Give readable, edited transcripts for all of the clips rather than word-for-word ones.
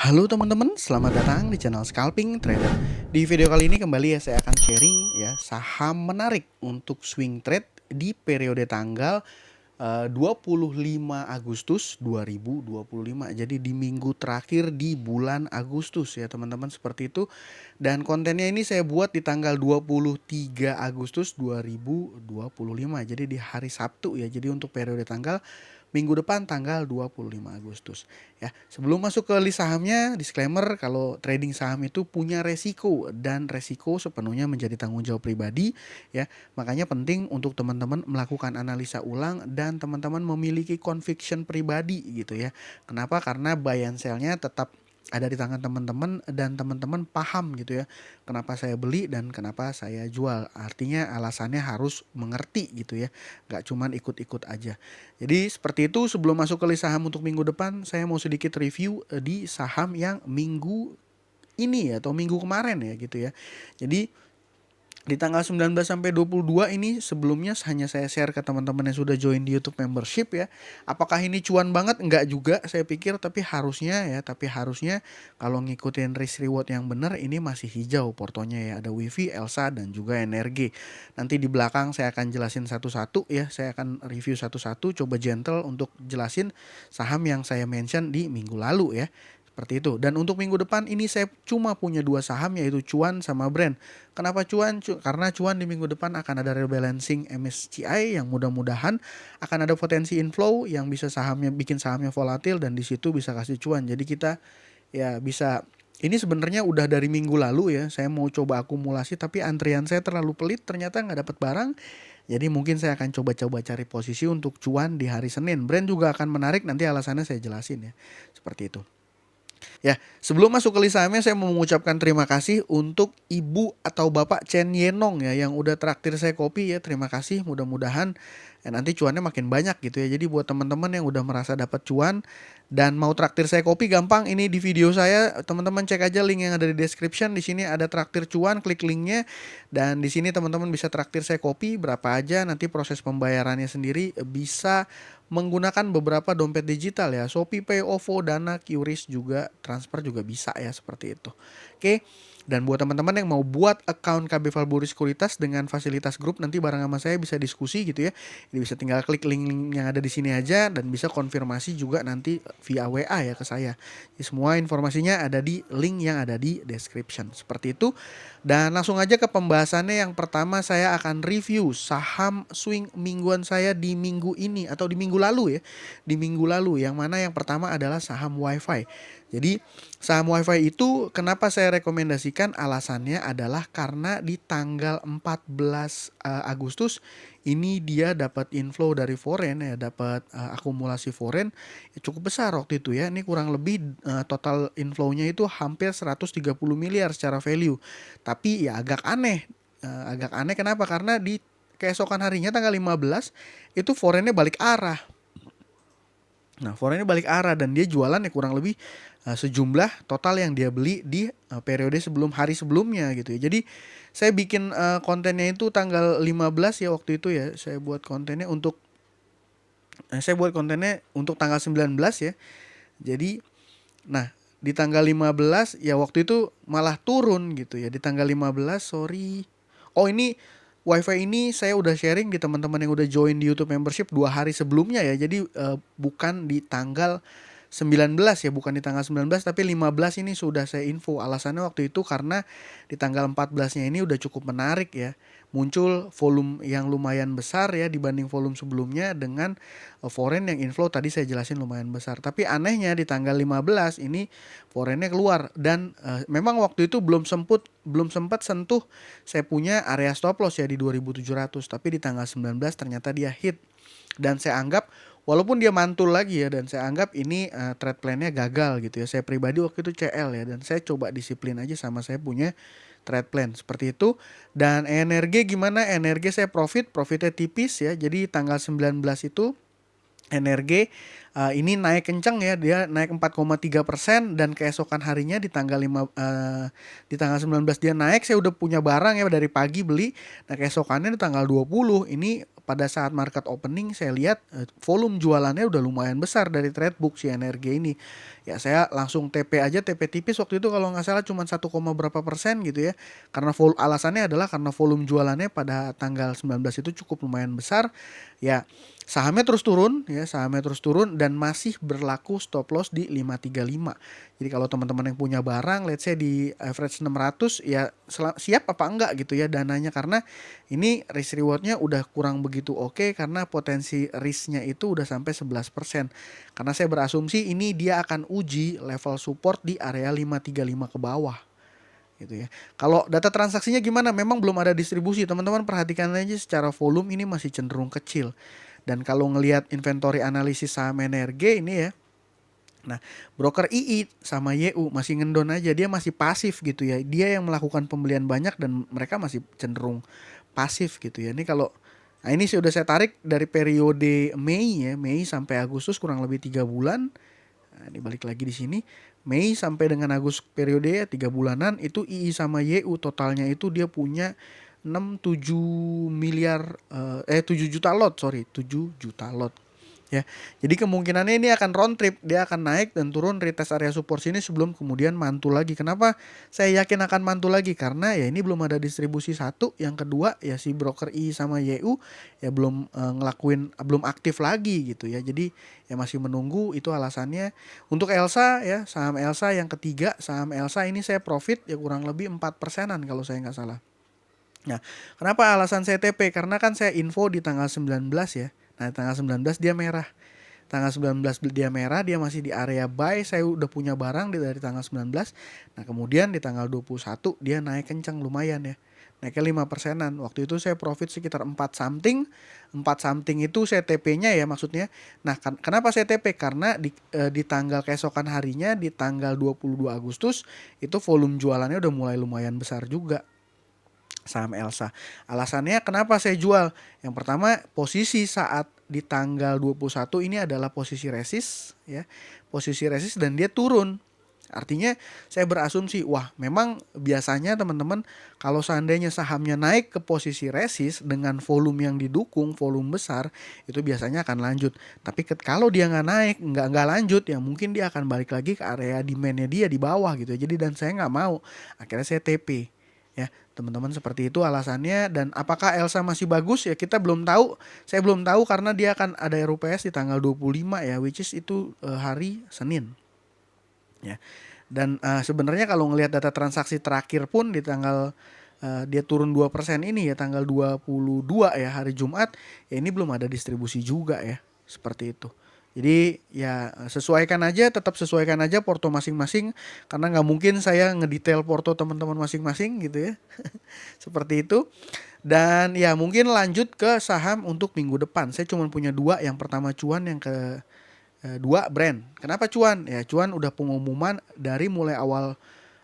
Halo teman-teman, selamat datang di channel Scalping Trader. Di video kali ini kembali ya saya akan sharing ya saham menarik untuk swing trade di periode tanggal 25 Agustus 2025. Jadi di minggu terakhir di bulan Agustus ya teman-teman, seperti itu. Dan kontennya ini saya buat di tanggal 23 Agustus 2025. Jadi di hari Sabtu ya. Jadi untuk periode tanggal minggu depan tanggal 25 Agustus. Ya, sebelum masuk ke list sahamnya, disclaimer kalau trading saham itu punya resiko dan resiko sepenuhnya menjadi tanggung jawab pribadi ya. Makanya penting untuk teman-teman melakukan analisa ulang dan teman-teman memiliki conviction pribadi gitu ya. Kenapa? Karena buy and sell-nya tetap ada di tangan teman-teman dan teman-teman paham gitu ya. Kenapa saya beli dan kenapa saya jual. Artinya alasannya harus mengerti gitu ya. Gak cuman ikut-ikut aja. Jadi seperti itu, sebelum masuk ke list saham untuk minggu depan, saya mau sedikit review di saham yang minggu ini ya, atau minggu kemarin ya gitu ya. Jadi di tanggal 19 sampai 22 ini sebelumnya hanya saya share ke teman-teman yang sudah join di YouTube membership ya. Apakah ini cuan banget? Enggak juga saya pikir, tapi harusnya kalau ngikutin risk reward yang benar ini masih hijau portonya ya. Ada Wifi, Elsa dan juga NRG. Nanti di belakang saya akan jelasin satu-satu ya. Saya akan review satu-satu, coba gentle untuk jelasin saham yang saya mention di minggu lalu ya. Seperti itu. Dan untuk minggu depan ini saya cuma punya dua saham, yaitu Cuan sama Brand. Kenapa Cuan? Karena Cuan di minggu depan akan ada rebalancing MSCI yang mudah-mudahan akan ada potensi inflow yang bisa bikin sahamnya volatil, dan di situ bisa kasih cuan. Jadi kita ya bisa, ini sebenarnya udah dari minggu lalu ya. Saya mau coba akumulasi tapi antrian saya terlalu pelit, ternyata nggak dapat barang. Jadi mungkin saya akan coba-coba cari posisi untuk cuan di hari Senin. Brand juga akan menarik, nanti alasannya saya jelasin ya. Seperti itu. Ya, sebelum masuk ke list sahamnya, saya mau mengucapkan terima kasih untuk Ibu atau Bapak Chen Yenong ya yang udah traktir saya kopi ya. Terima kasih, mudah-mudahan nanti cuannya makin banyak gitu ya. Jadi buat teman-teman yang udah merasa dapat cuan dan mau traktir saya kopi, gampang, ini di video saya, teman-teman cek aja link yang ada di description. Di sini ada traktir cuan, klik linknya, dan di sini teman-teman bisa traktir saya kopi berapa aja. Nanti proses pembayarannya sendiri bisa menggunakan beberapa dompet digital ya, Shopee Pay, OVO, Dana, QRIS, juga transfer juga bisa ya, seperti itu. Oke. Dan buat teman-teman yang mau buat account KB Valburi Sekuritas dengan fasilitas grup, nanti bareng sama saya bisa diskusi gitu ya. Jadi bisa tinggal klik link yang ada di sini aja dan bisa konfirmasi juga nanti via WA ya ke saya. Jadi semua informasinya ada di link yang ada di description. Seperti itu. Dan langsung aja ke pembahasannya. Yang pertama saya akan review saham swing mingguan saya di minggu ini atau di minggu lalu ya. Di minggu lalu, yang mana yang pertama adalah saham WiFi. Jadi saham WiFi itu kenapa saya rekomendasikan, alasannya adalah karena di tanggal 14 Agustus ini dia dapat inflow dari foreign ya, dapat akumulasi foreign ya, cukup besar waktu itu ya. Ini kurang lebih total inflow-nya itu hampir 130 miliar secara value. Tapi ya agak aneh kenapa? Karena di keesokan harinya tanggal 15 itu foreign-nya balik arah. Nah, foreign-nya balik arah dan dia jualan ya kurang lebih sejumlah total yang dia beli di periode hari sebelumnya gitu ya. Jadi saya bikin kontennya itu tanggal 15 ya waktu itu ya. Saya buat kontennya untuk tanggal 19 ya. Jadi nah, di tanggal 15 ya waktu itu malah turun gitu ya. Di tanggal 15, sorry. Oh, ini WiFi ini saya udah sharing di teman-teman yang udah join di YouTube membership 2 hari sebelumnya ya. Jadi bukan di tanggal 19 ya, bukan di tanggal 19 tapi 15 ini sudah saya info. Alasannya waktu itu karena di tanggal 14-nya ini udah cukup menarik ya. Muncul volume yang lumayan besar ya dibanding volume sebelumnya, dengan foreign yang inflow tadi saya jelasin lumayan besar. Tapi anehnya di tanggal 15 ini foreignnya keluar dan memang waktu itu belum sempat sentuh saya punya area stop loss ya di 2700, tapi di tanggal 19 ternyata dia hit. Dan saya anggap walaupun dia mantul lagi ya, dan saya anggap ini trade plan-nya gagal gitu ya. Saya pribadi waktu itu CL ya, dan saya coba disiplin aja sama saya punya trade plan seperti itu. Dan energi gimana? Energi saya profitnya tipis ya. Jadi tanggal 19 itu energi ini naik kencang ya, dia naik 4,3% dan keesokan harinya di tanggal 19 dia naik. Saya udah punya barang ya dari pagi beli. Nah, keesokannya di tanggal 20 ini pada saat market opening saya lihat volume jualannya udah lumayan besar dari trade book si energi ini. Ya saya langsung TP aja, TP tipis waktu itu kalau nggak salah cuma 1, berapa persen gitu ya. Karena alasannya adalah karena volume jualannya pada tanggal 19 itu cukup lumayan besar. Ya, sahamnya terus turun ya, sahamnya terus turun dan masih berlaku stop loss di 535. Jadi kalau teman-teman yang punya barang let's say di average 600 ya siap apa enggak gitu ya dananya, karena ini risk rewardnya udah kurang begitu oke karena potensi risknya itu udah sampai 11%. Karena saya berasumsi ini dia akan uji level support di area 535 ke bawah gitu ya. Kalau data transaksinya gimana? Memang belum ada distribusi. Teman-teman perhatikan aja secara volume ini masih cenderung kecil. Dan kalau ngelihat inventory analisis saham energi ini ya, nah, broker II sama YU masih ngendon aja, dia masih pasif gitu ya. Dia yang melakukan pembelian banyak dan mereka masih cenderung pasif gitu ya. Ini kalau nah ini sudah saya tarik dari periode Mei ya, Mei sampai Agustus kurang lebih 3 bulan. Nah, ini balik lagi di sini. Mei sampai dengan Agustus periode ya 3 bulanan itu II sama YU totalnya itu dia punya 7 miliar 7 juta lot, 7 juta lot. Ya, jadi kemungkinannya ini akan round trip, dia akan naik dan turun retest area support sini sebelum kemudian mantul lagi. Kenapa saya yakin akan mantul lagi? Karena ya ini belum ada distribusi satu, yang kedua ya si broker I sama YU ya belum belum aktif lagi gitu ya. Jadi ya masih menunggu, itu alasannya. Untuk Elsa ya, saham Elsa yang ketiga, saham Elsa ini saya profit ya kurang lebih 4%-an kalau saya nggak salah. Nah, kenapa alasan saya TP? Karena kan saya info di tanggal 19 ya. Nah, tanggal 19 dia merah. Tanggal 19 dia merah, dia masih di area buy. Saya udah punya barang dari tanggal 19. Nah, kemudian di tanggal 21 dia naik kencang lumayan ya. Naiknya 5%-an. Waktu itu saya profit sekitar 4 something. 4 something itu saya TP-nya ya maksudnya. Nah, kenapa saya TP? Karena di tanggal keesokan harinya, di tanggal 22 Agustus, itu volume jualannya udah mulai lumayan besar juga saham Elsa. Alasannya kenapa saya jual? Yang pertama, posisi saat di tanggal 21 ini adalah posisi resist ya. Posisi resist dan dia turun. Artinya saya berasumsi, wah memang biasanya teman-teman kalau seandainya sahamnya naik ke posisi resist dengan volume yang didukung, volume besar, itu biasanya akan lanjut. Tapi kalau dia nggak naik, nggak lanjut, ya mungkin dia akan balik lagi ke area demand-nya dia di bawah gitu. Jadi dan saya nggak mau. Akhirnya saya TP. Ya, teman-teman seperti itu alasannya. Dan apakah Elsa masih bagus ya kita belum tahu. Saya belum tahu karena dia akan ada RUPS di tanggal 25 ya, which is itu hari Senin. Ya. Dan sebenarnya kalau ngelihat data transaksi terakhir pun di tanggal dia turun 2% ini ya tanggal 22 ya hari Jumat, ya ini belum ada distribusi juga ya. Seperti itu. Jadi ya sesuaikan aja, tetap sesuaikan aja porto masing-masing, karena nggak mungkin saya ngedetail porto teman-teman masing-masing gitu ya. Seperti itu. Dan ya mungkin lanjut ke saham untuk minggu depan. Saya cuma punya 2, yang pertama cuan, yang kedua brand. Kenapa cuan? Ya cuan udah pengumuman dari mulai awal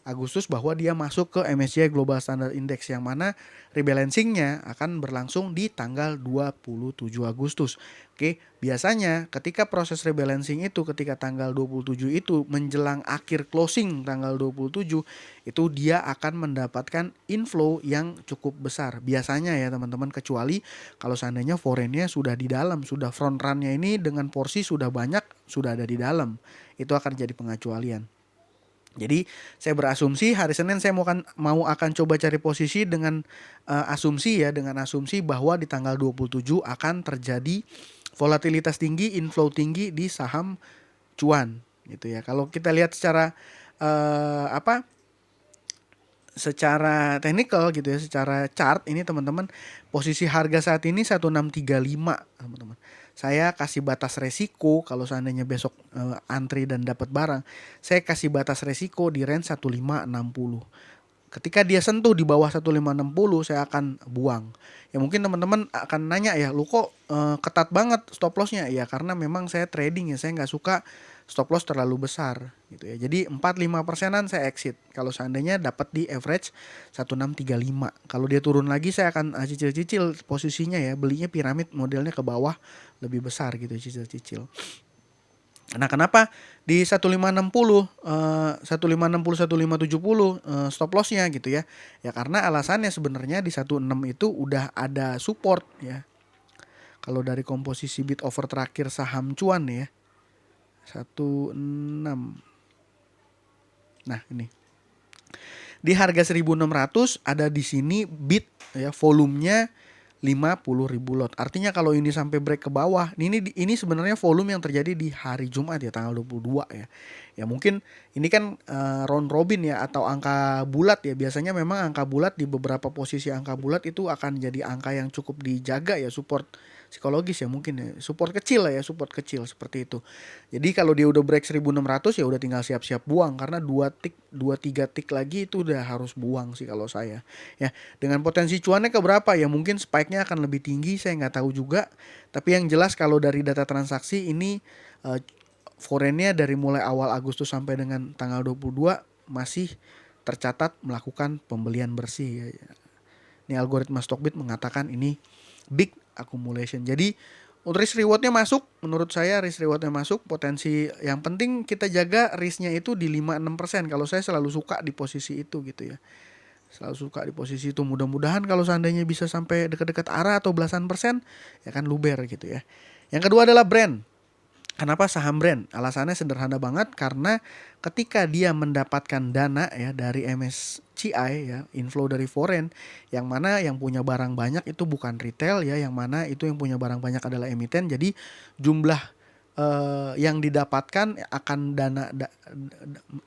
Agustus bahwa dia masuk ke MSCI Global Standard Index, yang mana rebalancingnya akan berlangsung di tanggal 27 Agustus. Oke, biasanya ketika proses rebalancing itu, ketika tanggal 27 itu menjelang akhir closing tanggal 27, itu dia akan mendapatkan inflow yang cukup besar. Biasanya ya teman-teman, kecuali kalau seandainya foreignnya sudah di dalam, sudah front run-nya ini dengan porsi sudah banyak, sudah ada di dalam. Itu akan jadi pengecualian. Jadi saya berasumsi hari Senin saya mau akan coba cari posisi dengan asumsi bahwa di tanggal 27 akan terjadi volatilitas tinggi, inflow tinggi di saham cuan gitu ya. Kalau kita lihat secara secara technical gitu ya, secara chart ini teman-teman, posisi harga saat ini 1635 teman-teman. Saya kasih batas resiko kalau seandainya besok antri dan dapat barang, saya kasih batas resiko di range 1560. Ketika dia sentuh di bawah 1560 saya akan buang. Ya mungkin teman-teman akan nanya ya, lu kok ketat banget stop lossnya? Ya karena memang saya trading ya, saya nggak suka stop loss terlalu besar gitu ya. Jadi 4-5%-an saya exit kalau seandainya dapat di average 1635. Kalau dia turun lagi saya akan cicil-cicil posisinya ya, belinya piramid modelnya ke bawah lebih besar gitu, cicil-cicil. Nah, kenapa di 1560 1570 stop lossnya gitu ya? Ya karena alasannya sebenarnya di 16 itu udah ada support ya. Kalau dari komposisi bid over terakhir saham cuan ya, 16 Nah, ini. Di harga 1.600 ada di sini bid ya, volumenya 50.000 lot. Artinya kalau ini sampai break ke bawah, ini sebenarnya volume yang terjadi di hari Jumat ya, tanggal 22 ya. Ya mungkin ini kan round robin ya, atau angka bulat ya. Biasanya memang angka bulat di beberapa posisi angka bulat itu akan jadi angka yang cukup dijaga ya, support psikologis ya mungkin ya. Support kecil lah ya, support kecil seperti itu. Jadi kalau dia udah break 1.600 ya udah tinggal siap-siap buang, karena 2 3 tik lagi itu udah harus buang sih kalau saya. Ya, dengan potensi cuannya ke berapa ya, mungkin spike-nya akan lebih tinggi, saya nggak tahu juga. Tapi yang jelas kalau dari data transaksi ini foreign-nya dari mulai awal Agustus sampai dengan tanggal 22 masih tercatat melakukan pembelian bersih. Ini algoritma Stockbit mengatakan ini big accumulation. Jadi risk rewardnya masuk, menurut saya risk rewardnya masuk. Potensi yang penting kita jaga risknya itu di 5-6%. Kalau saya selalu suka di posisi itu gitu ya. Selalu suka di posisi itu. Mudah-mudahan kalau seandainya bisa sampai dekat-dekat arah atau belasan persen, ya kan luber gitu ya. Yang kedua adalah brand. Kenapa saham brand? Alasannya sederhana banget, karena ketika dia mendapatkan dana ya dari MSCI ya, inflow dari foreign, yang mana yang punya barang banyak itu bukan retail ya, yang mana itu yang punya barang banyak adalah emiten. Jadi jumlah yang didapatkan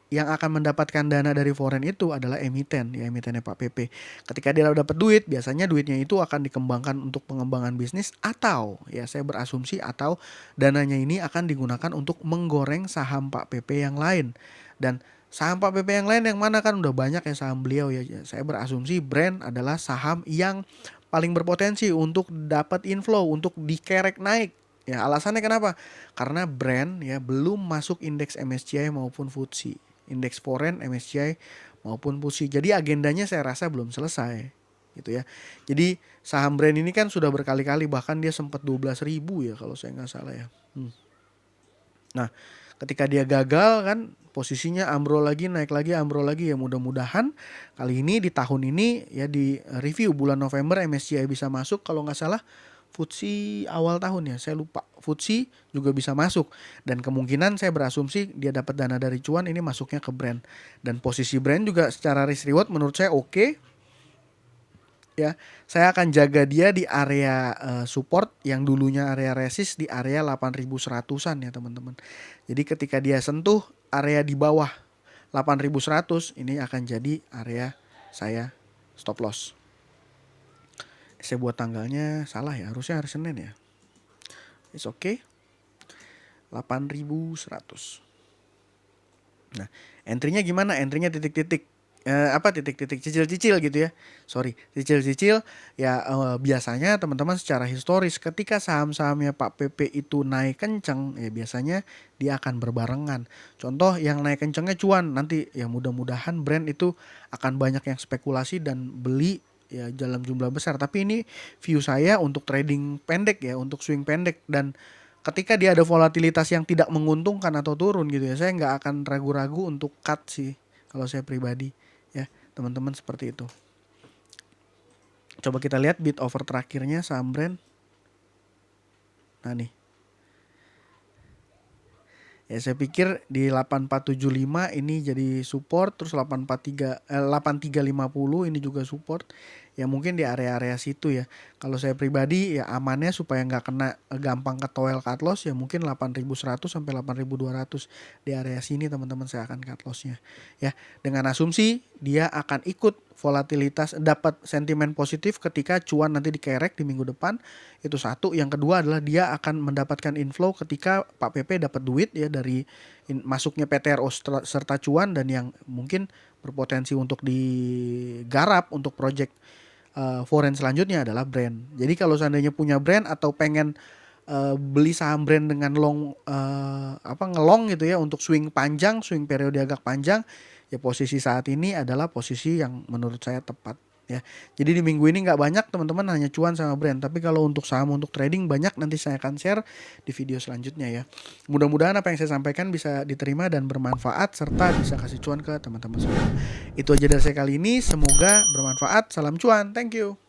yang akan mendapatkan dana dari foreign itu adalah emiten ya, emitennya Pak PP. Ketika dia dapat duit, biasanya duitnya itu akan dikembangkan untuk pengembangan bisnis, atau ya saya berasumsi atau dananya ini akan digunakan untuk menggoreng saham Pak PP yang lain. Dan saham Pak PP yang lain yang mana, kan udah banyak ya saham beliau ya. Saya berasumsi brand adalah saham yang paling berpotensi untuk dapat inflow, untuk dikerek naik. Ya, alasannya kenapa? Karena brand ya belum masuk indeks MSCI maupun FTSE. Indeks foreign, MSCI maupun FTSE. Jadi agendanya saya rasa belum selesai gitu ya. Jadi saham brand ini kan sudah berkali-kali, bahkan dia sempat 12.000 ya kalau saya nggak salah ya. Nah, ketika dia gagal kan posisinya ambrol lagi, naik lagi, ambrol lagi ya. Mudah-mudahan kali ini di tahun ini ya, di review bulan November MSCI bisa masuk. Kalau nggak salah FTSE awal tahun ya, saya lupa. FTSE juga bisa masuk, dan kemungkinan saya berasumsi dia dapat dana dari cuan, ini masuknya ke brand. Dan posisi brand juga secara risk reward menurut saya oke. Ya, saya akan jaga dia di area support yang dulunya area resist di area 8.100-an ya teman-teman. Jadi ketika dia sentuh area di bawah 8.100, ini akan jadi area saya stop loss. Saya buat tanggalnya salah ya, harusnya hari Senin ya. It's okay. 8.100. Nah, entry-nya gimana? Entry-nya titik-titik. Titik-titik cicil-cicil gitu ya. Sorry, cicil-cicil ya. Biasanya teman-teman secara historis ketika saham-sahamnya Pak PP itu naik kenceng ya, biasanya dia akan berbarengan. Contoh yang naik kencengnya cuan, nanti ya mudah-mudahan brand itu akan banyak yang spekulasi dan beli ya dalam jumlah besar. Tapi ini view saya untuk trading pendek ya, untuk swing pendek. Dan ketika dia ada volatilitas yang tidak menguntungkan atau turun gitu ya, saya nggak akan ragu-ragu untuk cut sih kalau saya pribadi ya teman-teman, seperti itu. Coba kita lihat bid over terakhirnya saham brand. Nah nih ya, saya pikir di 8475 ini jadi support, terus 8350 ini juga support. Ya mungkin di area-area situ ya. Kalau saya pribadi ya amannya supaya nggak kena gampang ketoel cut loss ya, mungkin 8.100 sampai 8.200 di area sini teman-teman saya akan cut lossnya ya, dengan asumsi dia akan ikut volatilitas, dapat sentimen positif ketika cuan nanti dikerek di minggu depan. Itu satu. Yang kedua adalah dia akan mendapatkan inflow ketika Pak PP dapat duit ya dari masuknya PTRO serta cuan, dan yang mungkin berpotensi untuk digarap untuk project foreign selanjutnya adalah brand. Jadi kalau seandainya punya brand atau pengen beli saham brand dengan ngelong gitu ya, untuk swing panjang, swing periode agak panjang, ya posisi saat ini adalah posisi yang menurut saya tepat ya. Jadi di minggu ini nggak banyak teman-teman, hanya cuan sama brand. Tapi kalau untuk saham untuk trading banyak, nanti saya akan share di video selanjutnya ya. Mudah-mudahan apa yang saya sampaikan bisa diterima dan bermanfaat, serta bisa kasih cuan ke teman-teman semua. Itu aja dari saya kali ini, semoga bermanfaat. Salam cuan, thank you.